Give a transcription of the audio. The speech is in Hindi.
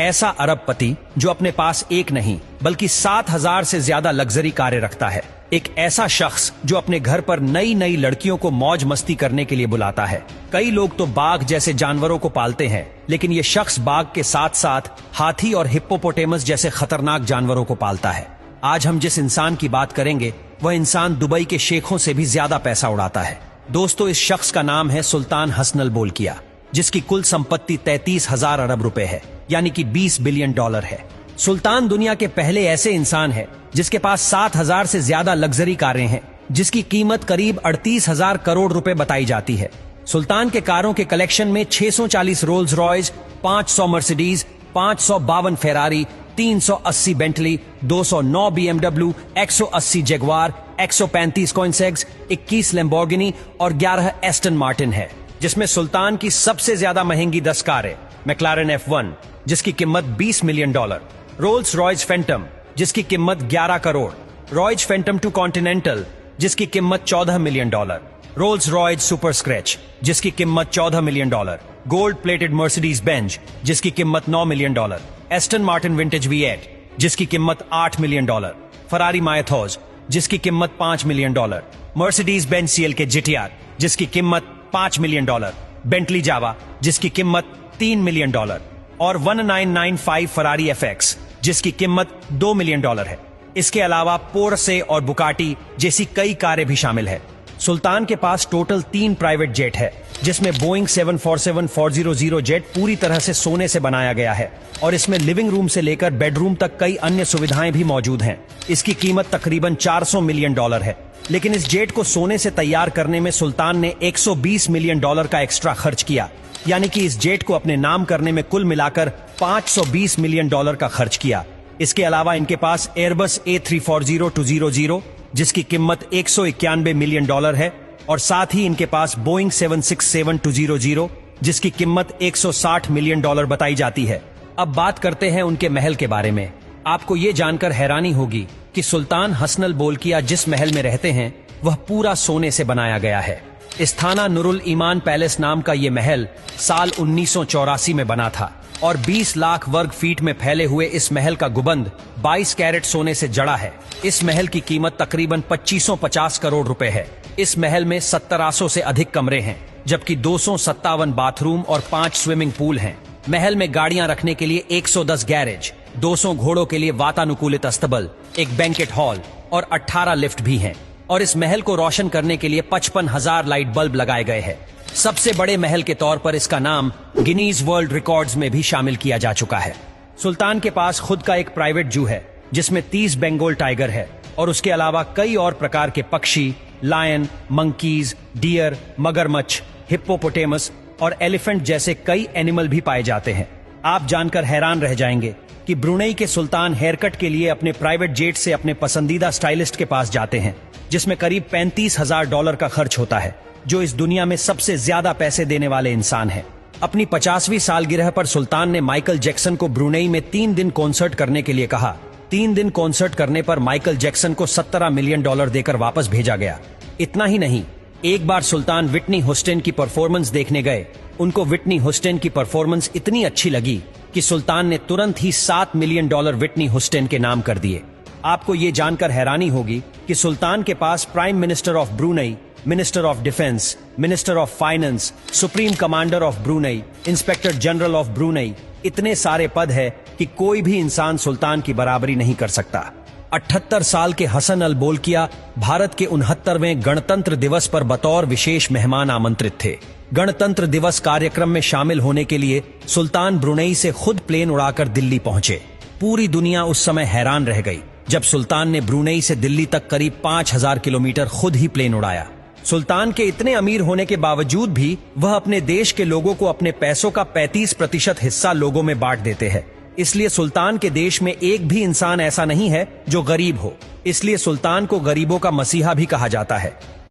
ऐसा अरबपति जो अपने पास एक नहीं बल्कि 7,000 से ज्यादा लग्जरी कारें रखता है। एक ऐसा शख्स जो अपने घर पर नई नई लड़कियों को मौज मस्ती करने के लिए बुलाता है। कई लोग तो बाघ जैसे जानवरों को पालते हैं, लेकिन ये शख्स बाघ के साथ साथ हाथी और हिप्पोपोटेमस जैसे खतरनाक जानवरों को पालता है। आज हम जिस इंसान की बात करेंगे वह इंसान दुबई के शेखों से भी ज्यादा पैसा उड़ाता है। दोस्तों, इस शख्स का नाम है सुल्तान हसन अल बोलकिया, जिसकी कुल संपत्ति 33,000 अरब रुपए है, यानी कि 20 बिलियन डॉलर है। सुल्तान दुनिया के पहले ऐसे इंसान है जिसके पास 7,000 से ज्यादा लग्जरी कारें हैं, जिसकी कीमत करीब 38,000 करोड़ रुपए बताई जाती है। सुल्तान के कारों के कलेक्शन में 640 Rolls Royce, 500 Mercedes, 552 Ferrari, 380 Bentley, 209 BMW, 180 Jaguar, 135 कोइनसेग्स, 21 Lamborghini और 11 एस्टन मार्टिन है, जिसमें सुल्तान की सबसे ज्यादा महंगी 10 कारें मैक्लारेन F1 जिसकी कीमत 20 million dollar, Rolls Royce Phantom जिसकी कीमत 11 करोड़, रॉयस फैंटम 2 कॉन्टिनेंटल जिसकी कीमत 14 million dollar, Rolls Royce super scratch जिसकी कीमत 14 million dollar, gold plated Mercedes Benz जिसकी कीमत 9 million dollar, Aston Martin vintage V8 जिसकी कीमत 8 मिलियन डॉलर, फरारी मायथोज जिसकी कीमत 5 million dollar, Mercedes Benz CLK GTR जिसकी कीमत 5 मिलियन डॉलर, बेंटली जावा जिसकी कीमत 3 मिलियन डॉलर और 1995 फरारी FX जिसकी कीमत 2 मिलियन डॉलर है। इसके अलावा पोर्शे और बुकाटी जैसी कई कारें भी शामिल है। सुल्तान के पास टोटल 3 प्राइवेट जेट है, जिसमें बोइंग 747-400 जेट पूरी तरह से सोने से बनाया गया है और इसमें लिविंग रूम से लेकर बेडरूम तक कई अन्य सुविधाएं भी मौजूद हैं। इसकी कीमत तकरीबन 400 मिलियन डॉलर है, लेकिन इस जेट को सोने से तैयार करने में सुल्तान ने 120 मिलियन डॉलर का एक्स्ट्रा खर्च किया, यानी कि इस जेट को अपने नाम करने में कुल मिलाकर 520 मिलियन डॉलर का खर्च किया। इसके अलावा इनके पास एयरबस A340-200 जिसकी कीमत 191 मिलियन डॉलर है और साथ ही इनके पास बोइंग 767-200 जिसकी कीमत 160 मिलियन डॉलर बताई जाती है। अब बात करते हैं उनके महल के बारे में। आपको ये जानकर हैरानी होगी कि सुल्तान हसन अल बोलकिया जिस महल में रहते हैं वह पूरा सोने से बनाया गया है। इस्थाना नुरुल ईमान पैलेस नाम का ये महल साल 1984 में बना था और 20 लाख वर्ग फीट में फैले हुए इस महल का गुबंद 22 कैरेट सोने से जड़ा है। इस महल की कीमत तकरीबन 2550 करोड़ रुपए है। इस महल में 1700 से अधिक कमरे हैं, जबकि 257 बाथरूम और 5 स्विमिंग पूल हैं। महल में गाड़ियां रखने के लिए 110 गैरेज, 200 घोड़ों के लिए वातानुकूलित अस्तबल, एक बैंकेट हॉल और 18 लिफ्ट भी हैं। और इस महल को रोशन करने के लिए 55,000 लाइट बल्ब लगाए गए हैं। सबसे बड़े महल के तौर पर इसका नाम गिनीज वर्ल्ड रिकॉर्ड्स में भी शामिल किया जा चुका है। सुल्तान के पास खुद का एक प्राइवेट जू है जिसमें 30 बंगाल टाइगर है और उसके अलावा कई और प्रकार के पक्षी, लायन, मंकीज, डियर, मगरमच्छ, हिप्पोपोटेमस और एलिफेंट जैसे कई एनिमल भी पाए जाते हैं। आप जानकर हैरान रह जाएंगे कि ब्रुनेई के सुल्तान हेयरकट के लिए अपने प्राइवेट जेट से अपने पसंदीदा स्टाइलिस्ट के पास जाते हैं, जिसमें करीब 35,000 डॉलर का खर्च होता है, जो इस दुनिया में सबसे ज्यादा पैसे देने वाले इंसान हैं। अपनी 50वीं सालगिरह पर सुल्तान ने माइकल जैक्सन को ब्रुनेई में 3 दिन कॉन्सर्ट करने के लिए कहा। 3 दिन कॉन्सर्ट करने पर माइकल जैक्सन को 17 मिलियन डॉलर देकर वापस भेजा गया। इतना ही नहीं, एक बार सुल्तान विटनी ह्यूस्टन की परफॉर्मेंस देखने गए। उनको विटनी ह्यूस्टन की परफॉर्मेंस इतनी अच्छी लगी कि सुल्तान ने तुरंत ही 7 मिलियन डॉलर विटनी ह्यूस्टन के नाम कर दिए। आपको ये जानकर हैरानी होगी कि सुल्तान के पास prime minister of Brunei, minister of defence, minister of finance, supreme commander of Brunei, inspector general of Brunei, इतने सारे पद है कि कोई भी इंसान सुल्तान की बराबरी नहीं कर सकता। 78 साल के हसन अल बोलकिया भारत के 69वें गणतंत्र दिवस पर बतौर विशेष मेहमान आमंत्रित थे। गणतंत्र दिवस कार्यक्रम में शामिल होने के लिए सुल्तान ब्रुनेई से खुद प्लेन उड़ाकर दिल्ली पहुंचे। पूरी दुनिया उस समय हैरान रह गई जब सुल्तान ने ब्रुनेई से दिल्ली तक करीब 5000 किलोमीटर खुद ही प्लेन उड़ाया। सुल्तान के इतने अमीर होने के बावजूद भी वह अपने देश के लोगों को अपने पैसों का 35% हिस्सा लोगों में बांट देते हैं। इसलिए सुल्तान के देश में एक भी इंसान ऐसा नहीं है जो गरीब हो। इसलिए सुल्तान को गरीबों का मसीहा भी कहा जाता है।